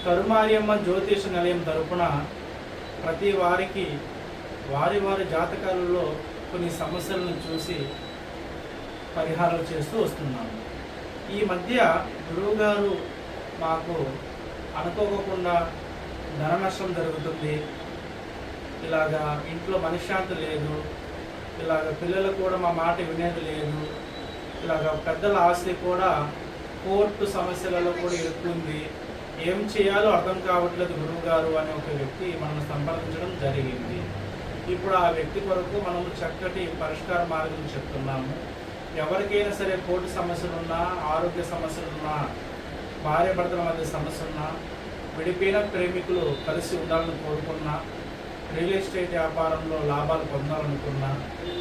కరుమారియమ్మ జ్యోతిష నిలయం తరపున ప్రతి వారికి వారి వారి జాతకాలలో కొన్ని సమస్యలను చూసి పరిహారాలు చేస్తూ వస్తున్నాము. ఈ మధ్య గురువుగారు మాకు అనుకోకుండా ధన నష్టం జరుగుతుంది, ఇలాగా ఇంట్లో మనశ్శాంతి లేదు, ఇలాగ పిల్లలు కూడా మా మాట వినేది లేదు, ఇలాగ పెద్దల ఆస్తి కూడా కోర్టు సమస్యలలో కూడా ఇరుక్కుంది, ఏం చేయాలో అర్థం కావట్లేదు గురువుగారు అనే ఒక వ్యక్తి మనం సంప్రదించడం జరిగింది. ఇప్పుడు ఆ వ్యక్తి కొరకు మనము చక్కటి పరిష్కార మార్గం చెప్తున్నాము. ఎవరికైనా సరే కోర్టు సమస్యలున్నా, ఆరోగ్య సమస్యలున్నా, భార్య భర్తల మధ్య సమస్యలున్నా, విడిపోయిన ప్రేమికులు కలిసి ఉండాలని కోరుకున్నా, రియల్ ఎస్టేట్ వ్యాపారంలో లాభాలు పొందాలనుకున్నా,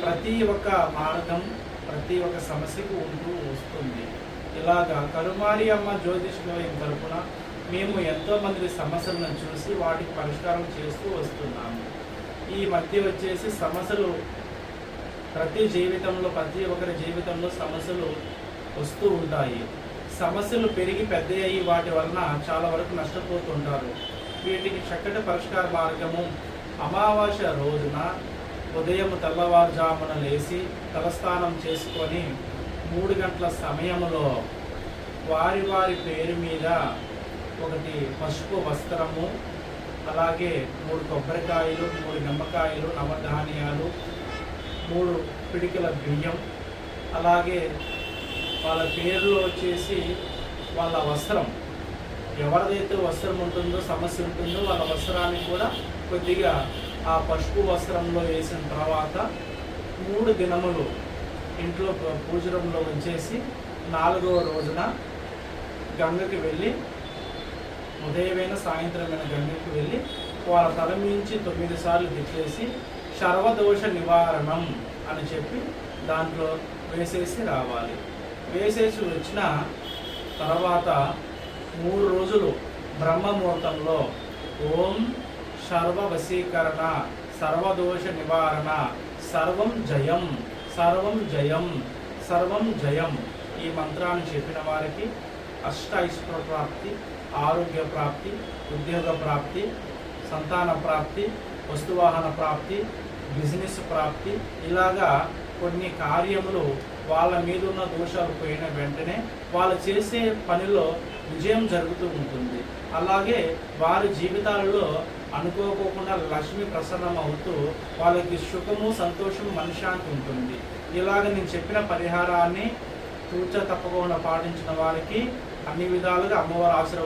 ప్రతి ఒక్క మార్గం ప్రతి ఒక్క సమస్యకు ఉంటూ వస్తుంది. ఇలాగా కరుమారి అమ్మ జ్యోతిష నిలయం తరపున మేము ఎంతోమంది సమస్యలను చూసి వాటికి పరిష్కారం చేస్తూ వస్తున్నాము. ఈ మధ్య వచ్చేసి సమస్యలు ప్రతి ఒక్కరి జీవితంలో సమస్యలు వస్తూ ఉంటాయి. సమస్యలు పెరిగి పెద్ద అయ్యి వాటి వలన చాలా వరకు నష్టపోతుంటారు. వీటికి చక్కటి పరిష్కార మార్గము అమావాస్య రోజున ఉదయం తెల్లవారుజామున లేచి తలస్నానం చేసుకొని 3 గంటల సమయంలో వారి వారి పేరు మీద ఒకటి పసుపు వస్త్రము, అలాగే 3 కొబ్బరికాయలు, 3 నిమ్మకాయలు, నవధాన్యాలు, 3 పిడికిల బియ్యం, అలాగే వాళ్ళ పేర్లో వచ్చేసి వాళ్ళ వస్త్రం, ఎవరిదైతే వస్త్రం ఉంటుందో సమస్య ఉంటుందో వాళ్ళ వస్త్రాన్ని కూడా కొద్దిగా ఆ పసుపు వస్త్రంలో వేసిన తర్వాత 3 దినములు ఇంట్లో పూజరంలో ఉంచేసి 4వ రోజున గంగకి వెళ్ళి ఉదయమైన సాయంత్రమైన గంగకి వెళ్ళి వాళ్ళ తల మించి 9 సార్లు తిప్పేసి సర్వదోష నివారణం అని చెప్పి దాంట్లో వేసేసి రావాలి. వేసేసి వచ్చిన తర్వాత 3 రోజులు బ్రహ్మముహూర్తంలో ఓం సర్వ వశీకరణ, సర్వదోష నివారణ, సర్వం జయం, సర్వం జయం, సర్వం జయం ఈ మంత్రాన్ని చెప్పిన వారికి అష్టైశ్వర్య ప్రాప్తి, ఆరోగ్య ప్రాప్తి, ఉద్యోగ ప్రాప్తి, సంతాన ప్రాప్తి, వస్తువాహన ప్రాప్తి, బిజినెస్ ప్రాప్తి, ఇలాగా కొన్ని కార్యములు వాళ్ళ మీద ఉన్న దోషాలు పోయిన వెంటనే వాళ్ళు చేసే పనిలో విజయం జరుగుతూ ఉంటుంది. అలాగే వారి జీవితాలలో అనుకోకుండా లక్ష్మి ప్రసన్నం అవుతూ వాళ్ళకి సుఖము, సంతోషము, మనశ్శాంతి ఉంటుంది. ఇలాగ నేను చెప్పిన పరిహారాన్ని తూచ తప్పకుండా పాటించిన వారికి అన్ని విధాలుగా అమ్మవారి ఆశీర్వాదం